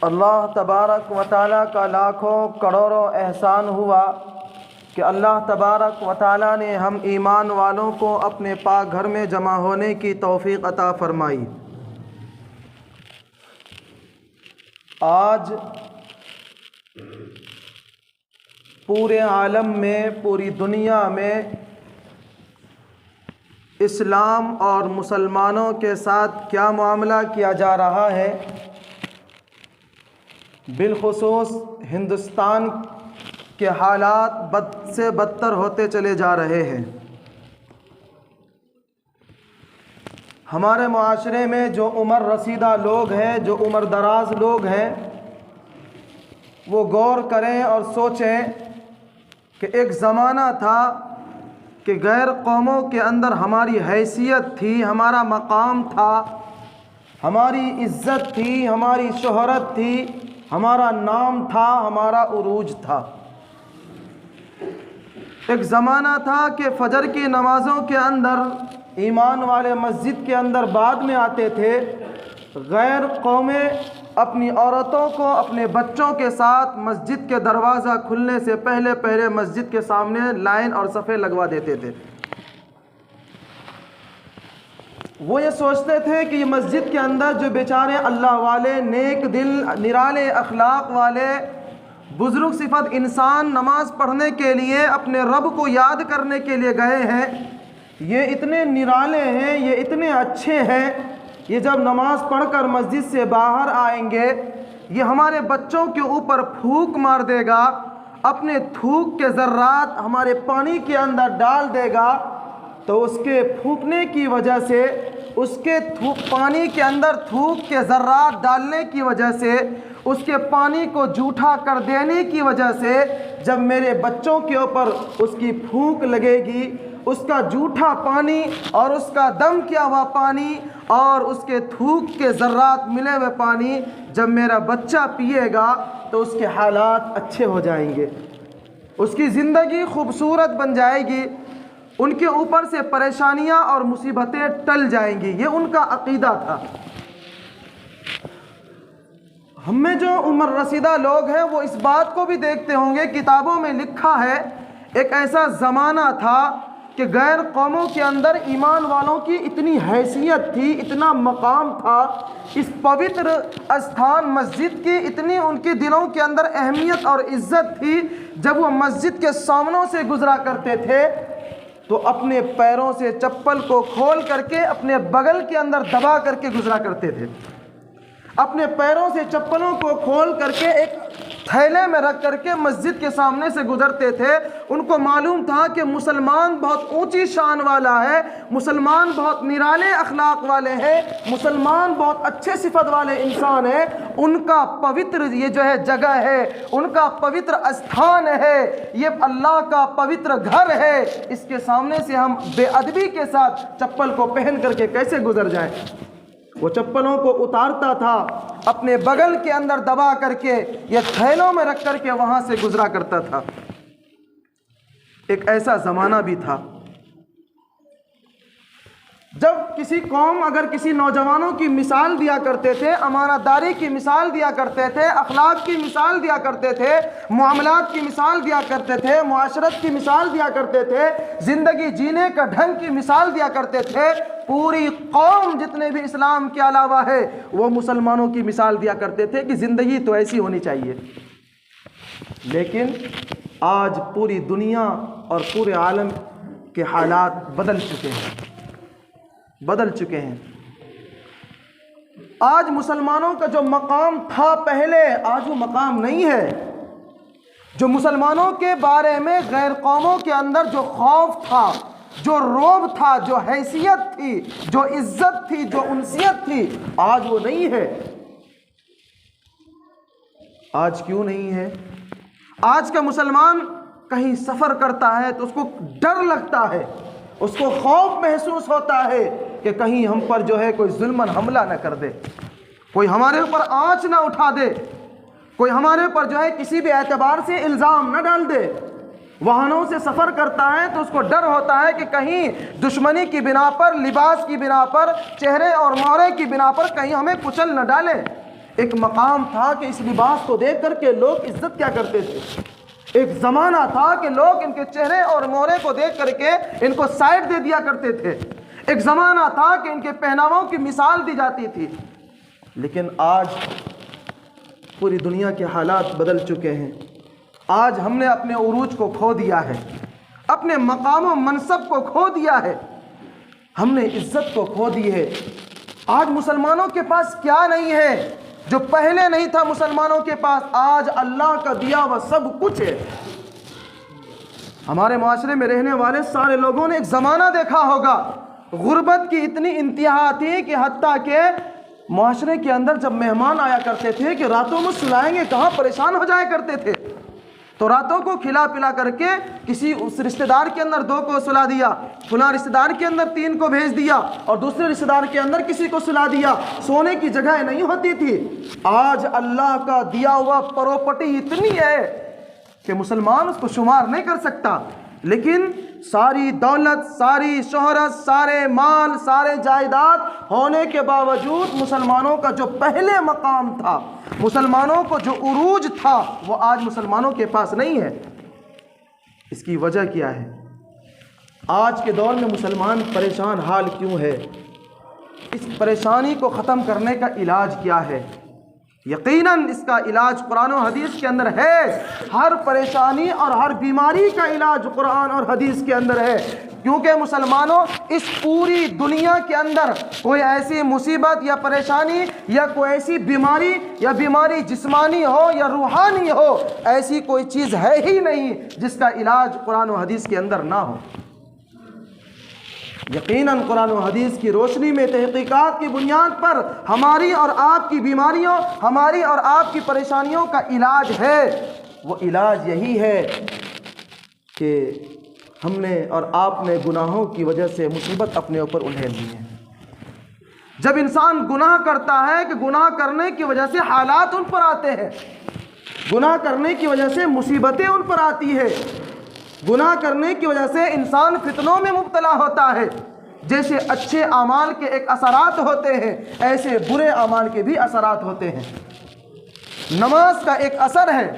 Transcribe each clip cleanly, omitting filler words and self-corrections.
اللہ تبارک و تعالیٰ کا لاکھوں کروڑوں احسان ہوا کہ اللہ تبارک و تعالیٰ نے ہم ایمان والوں کو اپنے پاک گھر میں جمع ہونے کی توفیق عطا فرمائی۔ آج پورے عالم میں، پوری دنیا میں اسلام اور مسلمانوں کے ساتھ کیا معاملہ کیا جا رہا ہے، بالخصوص ہندوستان کے حالات بد سے بدتر ہوتے چلے جا رہے ہیں۔ ہمارے معاشرے میں جو عمر رسیدہ لوگ ہیں، جو عمر دراز لوگ ہیں، وہ غور کریں اور سوچیں کہ ایک زمانہ تھا کہ غیر قوموں کے اندر ہماری حیثیت تھی، ہمارا مقام تھا، ہماری عزت تھی، ہماری شہرت تھی، ہمارا نام تھا، ہمارا عروج تھا۔ ایک زمانہ تھا کہ فجر کی نمازوں کے اندر ایمان والے مسجد کے اندر بعد میں آتے تھے، غیر قومیں اپنی عورتوں کو اپنے بچوں کے ساتھ مسجد کے دروازہ کھلنے سے پہلے مسجد کے سامنے لائن اور صفیں لگوا دیتے تھے۔ وہ یہ سوچتے تھے کہ یہ مسجد کے اندر جو بیچارے اللہ والے، نیک دل، نرالے اخلاق والے، بزرگ صفت انسان نماز پڑھنے کے لیے اپنے رب کو یاد کرنے کے لیے گئے ہیں، یہ اتنے نرالے ہیں، یہ اتنے اچھے ہیں، یہ جب نماز پڑھ کر مسجد سے باہر آئیں گے، یہ ہمارے بچوں کے اوپر پھونک مار دے گا، اپنے تھوک کے ذرات ہمارے پانی کے اندر ڈال دے گا، تو اس کے پھونکنے کی وجہ سے، اس کے پانی کے اندر تھوک کے ذرات ڈالنے کی وجہ سے، اس کے پانی کو جھوٹا کر دینے کی وجہ سے، جب میرے بچوں کے اوپر اس کی پھونک لگے گی، اس کا جھوٹا پانی اور اس کا دم کیا ہوا پانی اور اس کے تھوک کے ذرات ملے ہوئے پانی جب میرا بچہ پیے گا تو اس کے حالات اچھے ہو جائیں گے، اس کی زندگی خوبصورت بن جائے گی، ان کے اوپر سے پریشانیاں اور مصیبتیں ٹل جائیں گی۔ یہ ان کا عقیدہ تھا۔ ہم میں جو عمر رسیدہ لوگ ہیں وہ اس بات کو بھی دیکھتے ہوں گے، کتابوں میں لکھا ہے ایک ایسا زمانہ تھا کہ غیر قوموں کے اندر ایمان والوں کی اتنی حیثیت تھی، اتنا مقام تھا، اس پوتر استھان مسجد کی اتنی ان کے دلوں کے اندر اہمیت اور عزت تھی، جب وہ مسجد کے سامنوں سے گزرا کرتے تھے تو اپنے پیروں سے چپل کو کھول کر کے اپنے بغل کے اندر دبا کر کے گزرا کرتے تھے، اپنے پیروں سے چپلوں کو کھول کر کے ایک تھیلے میں رکھ کر کے مسجد کے سامنے سے گزرتے تھے۔ ان کو معلوم تھا کہ مسلمان بہت اونچی شان والا ہے، مسلمان بہت نرالے اخلاق والے ہیں، مسلمان بہت اچھے صفت والے انسان ہیں، ان کا پوتر یہ جو ہے جگہ ہے، ان کا پوتر استھان ہے، یہ اللہ کا پوتر گھر ہے، اس کے سامنے سے ہم بے ادبی کے ساتھ چپل کو پہن کر کے کیسے گزر جائیں۔ وہ چپلوں کو اتارتا تھا، اپنے بغل کے اندر دبا کر کے یا تھیلوں میں رکھ کر کے وہاں سے گزرا کرتا تھا۔ ایک ایسا زمانہ بھی تھا جب کسی قوم اگر کسی نوجوانوں کی مثال دیا کرتے تھے، امانت داری کی مثال دیا کرتے تھے، اخلاق کی مثال دیا کرتے تھے، معاملات کی مثال دیا کرتے تھے، معاشرت کی مثال دیا کرتے تھے، زندگی جینے کا ڈھنگ کی مثال دیا کرتے تھے، پوری قوم جتنے بھی اسلام کے علاوہ ہے وہ مسلمانوں کی مثال دیا کرتے تھے کہ زندگی تو ایسی ہونی چاہیے۔ لیکن آج پوری دنیا اور پورے عالم کے حالات بدل چکے ہیں۔ آج مسلمانوں کا جو مقام تھا پہلے، آج وہ مقام نہیں ہے۔ جو مسلمانوں کے بارے میں غیر قوموں کے اندر جو خوف تھا، جو رعب تھا، جو حیثیت تھی، جو عزت تھی، جو انسیت تھی، آج وہ نہیں ہے۔ آج کیوں نہیں ہے؟ آج کا مسلمان کہیں سفر کرتا ہے تو اس کو ڈر لگتا ہے، اس کو خوف محسوس ہوتا ہے کہ کہیں ہم پر جو ہے کوئی ظلمن حملہ نہ کر دے، کوئی ہمارے اوپر آنچ نہ اٹھا دے، کوئی ہمارے اوپر جو ہے کسی بھی اعتبار سے الزام نہ ڈال دے۔ واہنوں سے سفر کرتا ہے تو اس کو ڈر ہوتا ہے کہ کہیں دشمنی کی بنا پر، لباس کی بنا پر، چہرے اور مورے کی بنا پر کہیں ہمیں کچل نہ ڈالے۔ ایک مقام تھا کہ اس لباس کو دیکھ کر کے لوگ عزت کیا کرتے تھے، ایک زمانہ تھا کہ لوگ ان کے چہرے اور مورے کو دیکھ کر کے ان کو سائڈ دے دیا کرتے تھے، ایک زمانہ تھا کہ ان کے پہناووں کی مثال دی جاتی تھی. لیکن آج پوری دنیا کے حالات بدل چکے ہیں. آج ہم نے اپنے عروج کو کھو دیا ہے، اپنے مقام و منصب کو کھو دیا ہے، ہم نے عزت کو کھو دی ہے. آج مسلمانوں کے پاس کیا نہیں ہے جو پہلے نہیں تھا مسلمانوں کے پاس؟ آج اللہ کا دیا ہوا سب کچھ ہے. ہمارے معاشرے میں رہنے والے سارے لوگوں نے ایک زمانہ دیکھا ہوگا، غربت کی اتنی انتہا تھی کہ حتیٰ کہ معاشرے کے اندر جب مہمان آیا کرتے تھے کہ راتوں میں سلائیں گے کہاں، پریشان ہو جایا کرتے تھے، تو راتوں کو کھلا پلا کر کے کسی اس رشتہ دار کے اندر 2 کو سلا دیا، فلاں رشتہ دار کے اندر 3 کو بھیج دیا، اور دوسرے رشتہ دار کے اندر کسی کو سلا دیا. سونے کی جگہ نہیں ہوتی تھی. آج اللہ کا دیا ہوا پراپرٹی اتنی ہے کہ مسلمان اس کو شمار نہیں کر سکتا. لیکن ساری دولت، ساری شہرت، سارے مال، سارے جائیداد ہونے کے باوجود مسلمانوں کا جو پہلے مقام تھا، مسلمانوں کو جو عروج تھا، وہ آج مسلمانوں کے پاس نہیں ہے. اس کی وجہ کیا ہے؟ آج کے دور میں مسلمان پریشان حال کیوں ہے؟ اس پریشانی کو ختم کرنے کا علاج کیا ہے؟ یقیناً اس کا علاج قرآن و حدیث کے اندر ہے. ہر پریشانی اور ہر بیماری کا علاج قرآن اور حدیث کے اندر ہے. کیونکہ مسلمانوں، اس پوری دنیا کے اندر کوئی ایسی مصیبت یا پریشانی یا کوئی ایسی بیماری، یا بیماری جسمانی ہو یا روحانی ہو، ایسی کوئی چیز ہے ہی نہیں جس کا علاج قرآن و حدیث کے اندر نہ ہو. یقیناً قرآن و حدیث کی روشنی میں تحقیقات کی بنیاد پر ہماری اور آپ کی بیماریوں، ہماری اور آپ کی پریشانیوں کا علاج ہے. وہ علاج یہی ہے کہ ہم نے اور آپ نے گناہوں کی وجہ سے مصیبت اپنے اوپر انہیں لی ہے. جب انسان گناہ کرتا ہے کہ گناہ کرنے کی وجہ سے حالات ان پر آتے ہیں، گناہ کرنے کی وجہ سے مصیبتیں ان پر آتی ہے، گناہ کرنے کی وجہ سے انسان فتنوں میں مبتلا ہوتا ہے. جیسے اچھے اعمال کے ایک اثرات ہوتے ہیں، ایسے برے اعمال کے بھی اثرات ہوتے ہیں. نماز کا ایک اثر ہے،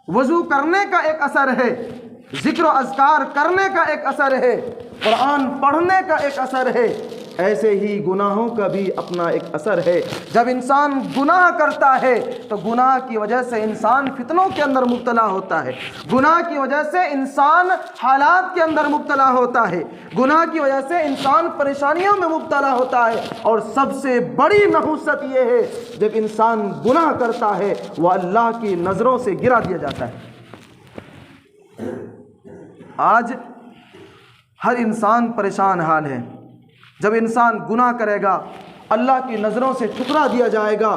وضو کرنے کا ایک اثر ہے، ذکر و اذکار کرنے کا ایک اثر ہے، قرآن پڑھنے کا ایک اثر ہے. ایسے ہی گناہوں کا بھی اپنا ایک اثر ہے. جب انسان گناہ کرتا ہے تو گناہ کی وجہ سے انسان فتنوں کے اندر مبتلا ہوتا ہے، گناہ کی وجہ سے انسان حالات کے اندر مبتلا ہوتا ہے، گناہ کی وجہ سے انسان پریشانیوں میں مبتلا ہوتا ہے. اور سب سے بڑی نحوست یہ ہے، جب انسان گناہ کرتا ہے وہ اللہ کی نظروں سے گرا دیا جاتا ہے. آج ہر انسان پریشان حال ہے. جب انسان گناہ کرے گا اللہ کی نظروں سے ٹھکرا دیا جائے گا،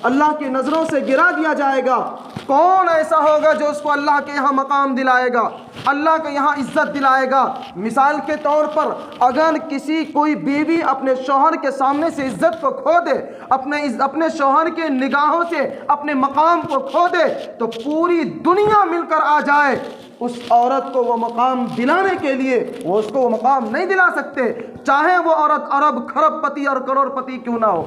اللہ کی نظروں سے گرا دیا جائے گا. کون ایسا ہوگا جو اس کو اللہ کے یہاں مقام دلائے گا، اللہ کے یہاں عزت دلائے گا؟ مثال کے طور پر اگر کوئی بیوی اپنے شوہر کے سامنے سے عزت کو کھو دے، اپنے شوہر کے نگاہوں سے اپنے مقام کو کھو دے، تو پوری دنیا مل کر آ جائے، اس عورت کو وہ مقام دلانے کے لیے وہ اس کو وہ مقام نہیں دلا سکتے. چاہے وہ عورت ارب کھرب پتی اور کروڑ پتی کیوں نہ ہو،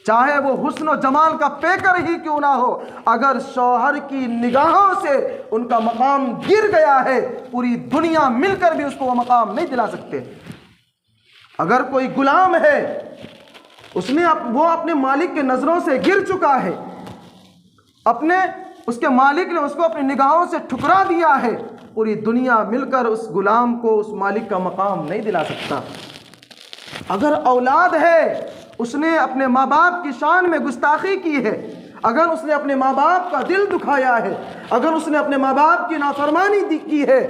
چاہے وہ حسن و جمال کا پیکر ہی کیوں نہ ہو، اگر شوہر کی نگاہوں سے ان کا مقام گر گیا ہے، پوری دنیا مل کر بھی اس کو وہ مقام نہیں دلا سکتے. اگر کوئی غلام ہے، وہ اپنے مالک کے نظروں سے گر چکا ہے، اس کے مالک نے اس کو اپنی نگاہوں سے ٹھکرا دیا ہے، پوری دنیا مل کر اس غلام کو اس مالک کا مقام نہیں دلا سکتا. اگر اولاد ہے، اس نے اپنے ماں باپ کی شان میں گستاخی کی ہے، اگر اس نے اپنے ماں باپ کا دل دکھایا ہے، اگر اس نے اپنے ماں باپ کی نافرمانی کی ہے،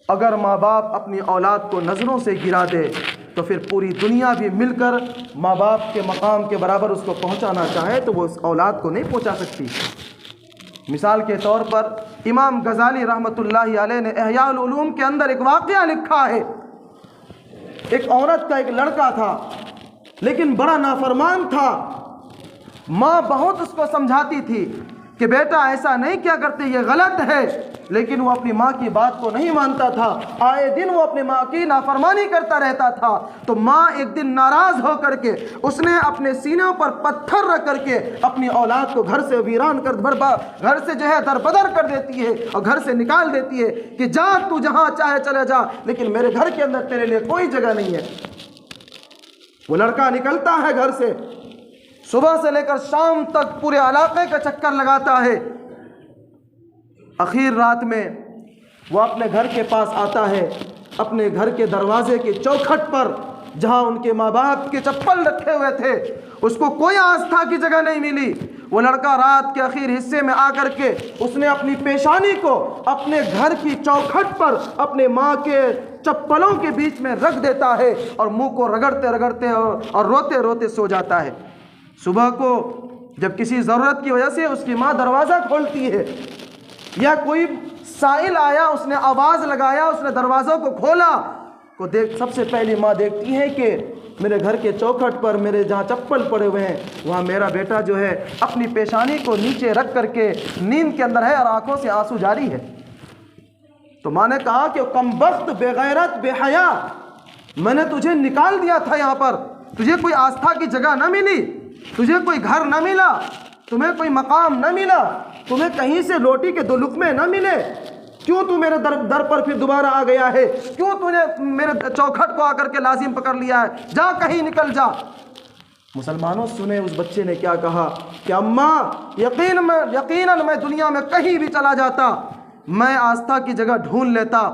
اگر ماں باپ اپنی اولاد کو نظروں سے گرا دے، تو پھر پوری دنیا بھی مل کر ماں باپ کے مقام کے برابر اس کو پہنچانا چاہے تو وہ اس اولاد کو نہیں پہنچا سکتی. مثال کے طور پر امام غزالی رحمۃ اللہ علیہ نے احیاء العلوم کے اندر ایک واقعہ لکھا ہے. ایک عورت کا ایک لڑکا تھا، لیکن بڑا نافرمان تھا. ماں بہت اس کو سمجھاتی تھی کہ بیٹا ایسا نہیں کیا کرتے، یہ غلط ہے، لیکن وہ اپنی ماں کی بات کو نہیں مانتا تھا، آئے دن وہ اپنی ماں کی نافرمانی کرتا رہتا تھا۔ تو ماں ایک دن ناراض ہو کر کے اس نے اپنے سینوں پر پتھر رکھ کر کے اپنی اولاد کو گھر سے ویران کر گھر سے جو ہے دربدر کر دیتی ہے اور گھر سے نکال دیتی ہے کہ جا تو جہاں چاہے چلے جا، لیکن میرے گھر کے اندر تیرے لیے کوئی جگہ نہیں ہے۔ وہ لڑکا نکلتا ہے گھر سے، صبح سے لے کر شام تک پورے علاقے کا چکر لگاتا ہے۔ اخیر رات میں وہ اپنے گھر کے پاس آتا ہے، اپنے گھر کے دروازے کی چوکھٹ پر جہاں ان کے ماں باپ کے چپل رکھے ہوئے تھے، اس کو کوئی آستھا کی جگہ نہیں ملی۔ وہ لڑکا رات کے آخر حصے میں آ کر کے اس نے اپنی پیشانی کو اپنے گھر کی چوکھٹ پر اپنے ماں کے چپلوں کے بیچ میں رکھ دیتا ہے اور منہ کو رگڑتے رگڑتے اور روتے روتے سو جاتا ہے۔ صبح کو جب کسی ضرورت کی وجہ سے اس کی ماں دروازہ کھولتی ہے یا کوئی سائل آیا، اس نے آواز لگایا، اس نے دروازوں کو کھولا، کو سب سے پہلی ماں دیکھتی ہے کہ میرے گھر کے چوکھٹ پر میرے جہاں چپل پڑے ہوئے ہیں وہاں میرا بیٹا جو ہے اپنی پیشانی کو نیچے رکھ کر کے نیند کے اندر ہے اور آنکھوں سے آنسو جاری ہے۔ تو ماں نے کہا کہ کم بخت، بے غیرت، بے حیا، میں نے تجھے نکال دیا تھا، یہاں پر تجھے کوئی آستھا کی جگہ نہ ملی، تجھے کوئی گھر نہ ملا، تمہیں کوئی مقام نہ ملا، تمہیں کہیں سے روٹی کے 2 لقمے نہ ملے، کیوں تو میرے در پر پھر دوبارہ آ گیا ہے؟ کیوں تو نے میرے چوکھٹ کو آ کر کے لازم پکڑ لیا ہے؟ جا کہیں نکل جا۔ مسلمانوں سنیں اس بچے نے کیا کہا کہ اماں یقیناً میں دنیا میں کہیں بھی چلا جاتا، میں آستھا کی جگہ ڈھونڈ لیتا،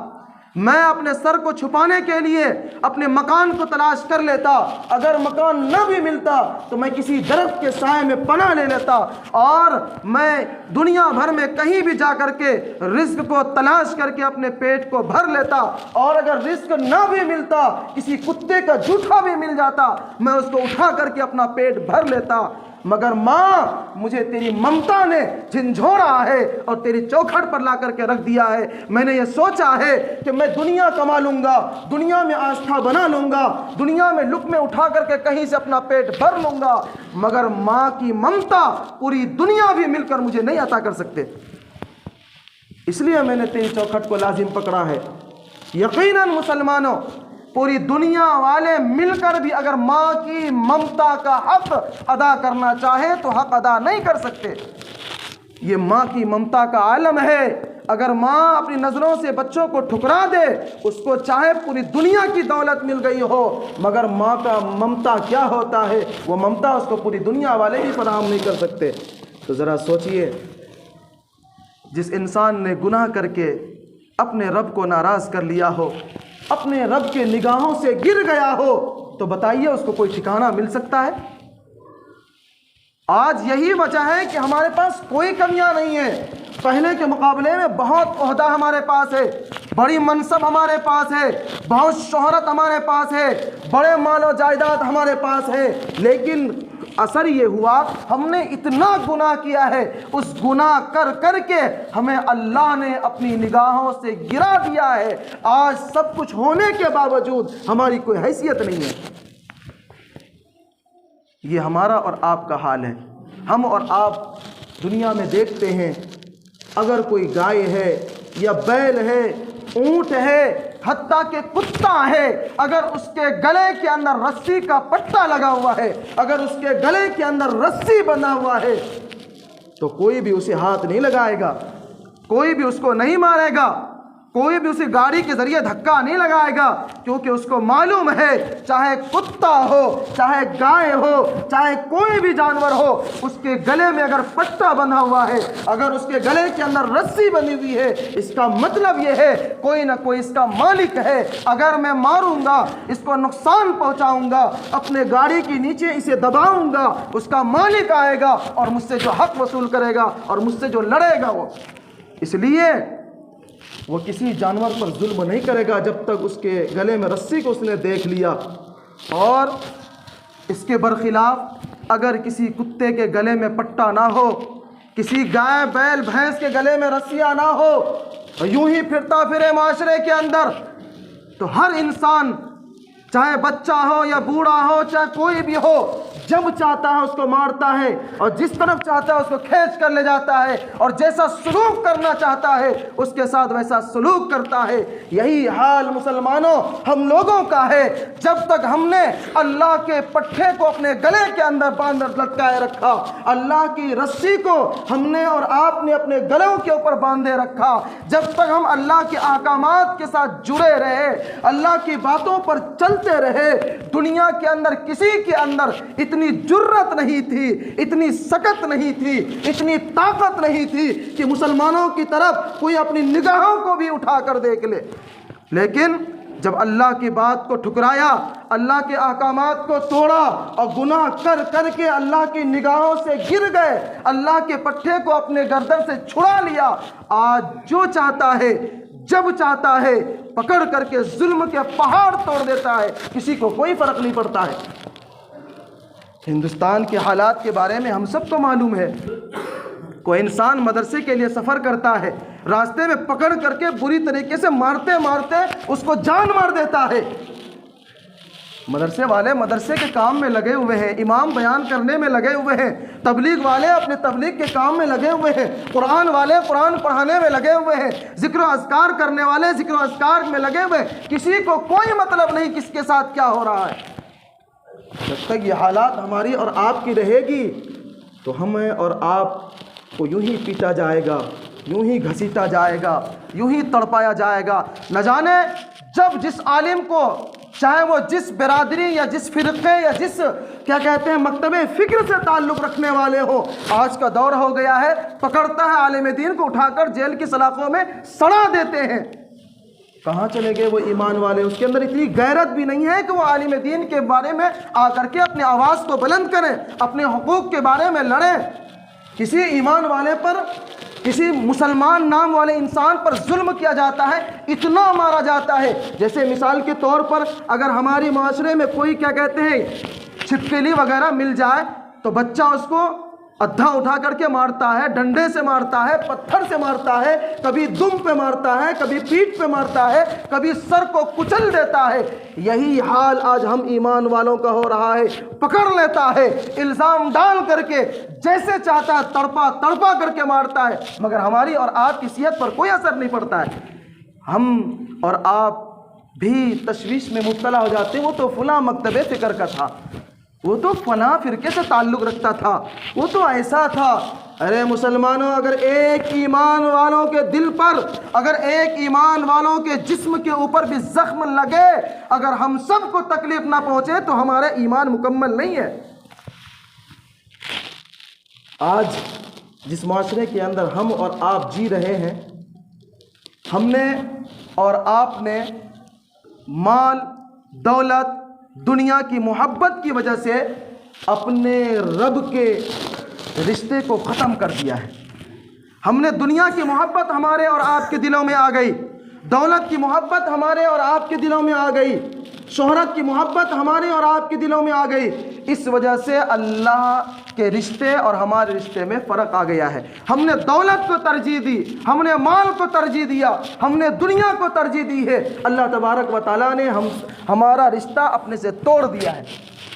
میں اپنے سر کو چھپانے کے لیے اپنے مکان کو تلاش کر لیتا، اگر مکان نہ بھی ملتا تو میں کسی درخت کے سائے میں پناہ لے لیتا اور میں دنیا بھر میں کہیں بھی جا کر کے رزق کو تلاش کر کے اپنے پیٹ کو بھر لیتا، اور اگر رزق نہ بھی ملتا، کسی کتے کا جوٹھا بھی مل جاتا، میں اس کو اٹھا کر کے اپنا پیٹ بھر لیتا، مگر ماں مجھے تیری ممتا نے جھنجھوڑا ہے اور تیری چوکھٹ پر لا کر کے رکھ دیا ہے۔ میں نے یہ سوچا ہے کہ میں دنیا کما لوں گا، دنیا میں آستھا بنا لوں گا، دنیا میں لقمے اٹھا کر کے کہیں سے اپنا پیٹ بھر لوں گا، مگر ماں کی ممتا پوری دنیا بھی مل کر مجھے نہیں عطا کر سکتے، اس لیے میں نے تیری چوکھٹ کو لازم پکڑا ہے۔ یقیناً مسلمانوں، پوری دنیا والے مل کر بھی اگر ماں کی ممتا کا حق ادا کرنا چاہے تو حق ادا نہیں کر سکتے۔ یہ ماں کی ممتا کا عالم ہے۔ اگر ماں اپنی نظروں سے بچوں کو ٹھکرا دے، اس کو چاہے پوری دنیا کی دولت مل گئی ہو، مگر ماں کا ممتا کیا ہوتا ہے، وہ ممتا اس کو پوری دنیا والے ہی فراہم نہیں کر سکتے۔ تو ذرا سوچئے، جس انسان نے گناہ کر کے اپنے رب کو ناراض کر لیا ہو، اپنے رب کے نگاہوں سے گر گیا ہو، تو بتائیے اس کو کوئی ٹھکانہ مل سکتا ہے؟ آج یہی وجہ ہے کہ ہمارے پاس کوئی کمیاں نہیں ہیں، پہلے کے مقابلے میں بہت عہدہ ہمارے پاس ہے، بڑی منصب ہمارے پاس ہے، بہت شہرت ہمارے پاس ہے، بڑے مال و جائیداد ہمارے پاس ہے، لیکن اثر یہ ہوا ہم نے اتنا گناہ کیا ہے، اس گناہ کر کر کے ہمیں اللہ نے اپنی نگاہوں سے گرا دیا ہے۔ آج سب کچھ ہونے کے باوجود ہماری کوئی حیثیت نہیں ہے۔ یہ ہمارا اور آپ کا حال ہے۔ ہم اور آپ دنیا میں دیکھتے ہیں، اگر کوئی گائے ہے یا بیل ہے، اونٹ ہے، حتیٰ کہ کتا ہے، اگر اس کے گلے کے اندر رسی کا پٹا لگا ہوا ہے، اگر اس کے گلے کے اندر رسی بندھا ہوا ہے، تو کوئی بھی اسے ہاتھ نہیں لگائے گا، کوئی بھی اس کو نہیں مارے گا، کوئی بھی اسے گاڑی کے ذریعے دھکا نہیں لگائے گا، کیونکہ اس کو معلوم ہے چاہے کتا ہو، چاہے گائے ہو، چاہے کوئی بھی جانور ہو، اس کے گلے میں اگر پٹا بندھا ہوا ہے، اگر اس کے گلے کے اندر رسی بندھی ہوئی ہے، اس کا مطلب یہ ہے کوئی نہ کوئی اس کا مالک ہے۔ اگر میں ماروں گا، اس کو نقصان پہنچاؤں گا، اپنے گاڑی کے نیچے اسے دباؤں گا، اس کا مالک آئے گا اور مجھ سے جو حق وصول کرے گا اور مجھ سے جو لڑے گا وہ، اس لیے وہ کسی جانور پر ظلم نہیں کرے گا جب تک اس کے گلے میں رسی کو اس نے دیکھ لیا۔ اور اس کے برخلاف اگر کسی کتے کے گلے میں پٹا نہ ہو، کسی گائے بیل بھینس کے گلے میں رسیاں نہ ہو، یوں ہی پھرتا پھرے معاشرے کے اندر، تو ہر انسان چاہے بچہ ہو یا بوڑھا ہو، چاہے کوئی بھی ہو، جب چاہتا ہے اس کو مارتا ہے اور جس طرف چاہتا ہے اس کو کھینچ کر لے جاتا ہے اور جیسا سلوک کرنا چاہتا ہے اس کے ساتھ ویسا سلوک کرتا ہے۔ یہی حال مسلمانوں ہم لوگوں کا ہے۔ جب تک ہم نے اللہ کے پٹھے کو اپنے گلے کے اندر باندھ لٹکائے رکھا، اللہ کی رسی کو ہم نے اور آپ نے اپنے گلوں کے اوپر باندھے رکھا، جب تک ہم اللہ کے احکامات کے ساتھ جڑے رہے، اللہ کی باتوں پر چلتے رہے، دنیا کے اندر کسی کے اندر اتنی جرت نہیں تھی، اتنی سکت نہیں تھی، اتنی طاقت نہیں تھی کہ مسلمانوں کی طرف کوئی اپنی نگاہوں کو بھی اٹھا کر دیکھ لے۔ لیکن جب اللہ کی بات کو ٹھکرایا، اللہ کے احکامات کو توڑا اور گناہ کر کر کے اللہ کی نگاہوں سے گر گئے، اللہ کے پٹھے کو اپنے گردن سے چھڑا لیا، آج جو چاہتا ہے جب چاہتا ہے پکڑ کر کے ظلم کے پہاڑ توڑ دیتا ہے، کسی کو کوئی فرق نہیں پڑتا ہے۔ ہندوستان کے حالات کے بارے میں ہم سب کو معلوم ہے۔ کوئی انسان مدرسے کے لیے سفر کرتا ہے، راستے میں پکڑ کر کے بری طریقے سے مارتے مارتے اس کو جان مار دیتا ہے۔ مدرسے والے مدرسے کے کام میں لگے ہوئے ہیں، امام بیان کرنے میں لگے ہوئے ہیں، تبلیغ والے اپنے تبلیغ کے کام میں لگے ہوئے ہیں، قرآن والے قرآن پڑھانے میں لگے ہوئے ہیں، ذکر و اذکار کرنے والے ذکر و اذکار میں لگے ہوئے ہیں، کسی کو کوئی مطلب نہیں کس کے ساتھ کیا ہو رہا ہے۔ جب تک یہ حالات ہماری اور آپ کی رہے گی تو ہمیں اور آپ کو یوں ہی پیٹا جائے گا، یوں ہی گھسیٹا جائے گا، یوں ہی تڑپایا جائے گا۔ نہ جانے جب جس عالم کو، چاہے وہ جس برادری یا جس فرقے یا جس کیا کہتے ہیں مکتب فکر سے تعلق رکھنے والے ہو، آج کا دور ہو گیا ہے پکڑتا ہے عالم دین کو اٹھا کر جیل کی سلاخوں میں سڑا دیتے ہیں۔ کہاں چلے گئے وہ ایمان والے؟ اس کے اندر اتنی غیرت بھی نہیں ہے کہ وہ عالم دین کے بارے میں آ کر کے اپنی آواز کو بلند کریں، اپنے حقوق کے بارے میں لڑیں۔ کسی ایمان والے پر، کسی مسلمان نام والے انسان پر ظلم کیا جاتا ہے، اتنا مارا جاتا ہے جیسے مثال کے طور پر اگر ہماری معاشرے میں کوئی کیا کہتے ہیں چھپکلی وغیرہ مل جائے تو بچہ اس کو ادھا اٹھا کر کے مارتا ہے، ڈنڈے سے مارتا ہے، پتھر سے مارتا ہے، کبھی دم پہ مارتا ہے، کبھی پیٹھ پہ مارتا ہے، کبھی سر کو کچل دیتا ہے۔ یہی حال آج ہم ایمان والوں کا ہو رہا ہے، پکڑ لیتا ہے الزام ڈال کر کے جیسے چاہتا ہے تڑپا تڑپا کر کے مارتا ہے، مگر ہماری اور آپ کی صحت پر کوئی اثر نہیں پڑتا ہے۔ ہم اور آپ بھی تشویش میں مبتلا ہو جاتے ہیں، وہ تو فلاں مکتب فکر کا تھا، وہ تو فلاں فرقے سے تعلق رکھتا تھا، وہ تو ایسا تھا۔ ارے مسلمانوں، اگر ایک ایمان والوں کے دل پر، اگر ایک ایمان والوں کے جسم کے اوپر بھی زخم لگے، اگر ہم سب کو تکلیف نہ پہنچے تو ہمارا ایمان مکمل نہیں ہے۔ آج جس معاشرے کے اندر ہم اور آپ جی رہے ہیں، ہم نے اور آپ نے مال، دولت، دنیا کی محبت کی وجہ سے اپنے رب کے رشتے کو ختم کر دیا ہے۔ ہم نے دنیا کی محبت ہمارے اور آپ کے دلوں میں آ گئی، دولت کی محبت ہمارے اور آپ کے دلوں میں آ گئی، شہرت کی محبت ہمارے اور آپ کے دلوں میں آ گئی۔ اس وجہ سے اللہ کے رشتے اور ہمارے رشتے میں فرق آ گیا ہے۔ ہم نے دولت کو ترجیح دی، ہم نے مال کو ترجیح دیا، ہم نے دنیا کو ترجیح دی ہے۔ اللہ تبارک و تعالیٰ نے ہمارا رشتہ اپنے سے توڑ دیا ہے۔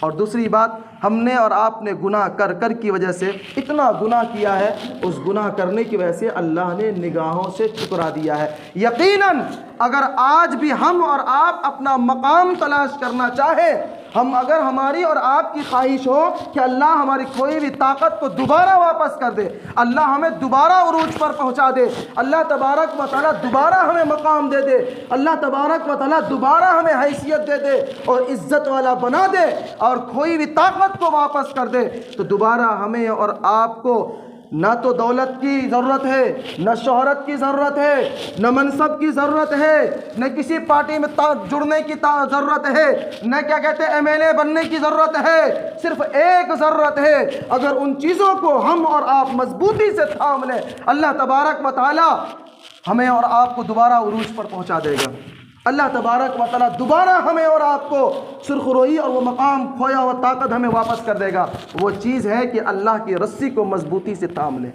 اور دوسری بات، ہم نے اور آپ نے گناہ کر کر کی وجہ سے اتنا گناہ کیا ہے، اس گناہ کرنے کی وجہ سے اللہ نے نگاہوں سے ٹھکرا دیا ہے۔ یقیناً اگر آج بھی ہم اور آپ اپنا مقام تلاش کرنا چاہے، اگر ہماری اور آپ کی خواہش ہو کہ اللہ ہماری کوئی بھی طاقت کو دوبارہ واپس کر دے، اللہ ہمیں دوبارہ عروج پر پہنچا دے، اللہ تبارک و تعالیٰ دوبارہ ہمیں مقام دے دے، اللہ تبارک و تعالیٰ دوبارہ ہمیں حیثیت دے دے اور عزت والا بنا دے اور کوئی بھی طاقت کو واپس کر دے، تو دوبارہ ہمیں اور آپ کو نہ تو دولت کی ضرورت ہے، نہ شہرت کی ضرورت ہے، نہ منصب کی ضرورت ہے، نہ کسی پارٹی میں جڑنے کی ضرورت ہے، نہ کیا کہتے ہیں MLA بننے کی ضرورت ہے۔ صرف ایک ضرورت ہے، اگر ان چیزوں کو ہم اور آپ مضبوطی سے تھام لیں، اللہ تبارک و تعالی ہمیں اور آپ کو دوبارہ عروج پر پہنچا دے گا۔ اللہ تبارک و تعالیٰ دوبارہ ہمیں اور آپ کو سرخ روئی اور وہ مقام، کھویا ہوا طاقت ہمیں واپس کر دے گا۔ وہ چیز ہے کہ اللہ کی رسی کو مضبوطی سے تھام لیں۔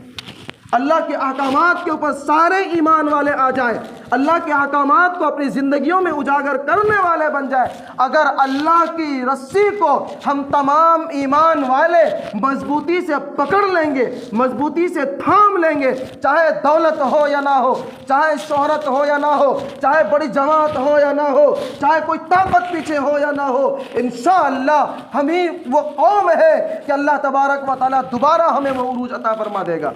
اللہ کے احکامات کے اوپر سارے ایمان والے آ جائیں، اللہ کے احکامات کو اپنی زندگیوں میں اجاگر کرنے والے بن جائیں، اگر اللہ کی رسی کو ہم تمام ایمان والے مضبوطی سے پکڑ لیں گے، مضبوطی سے تھام لیں گے، چاہے دولت ہو یا نہ ہو، چاہے شہرت ہو یا نہ ہو، چاہے بڑی جماعت ہو یا نہ ہو، چاہے کوئی طاقت پیچھے ہو یا نہ ہو، انشاءاللہ ہم ہی وہ قوم ہے کہ اللہ تبارک و تعالیٰ دوبارہ ہمیں وہ عروج عطا فرما دے گا۔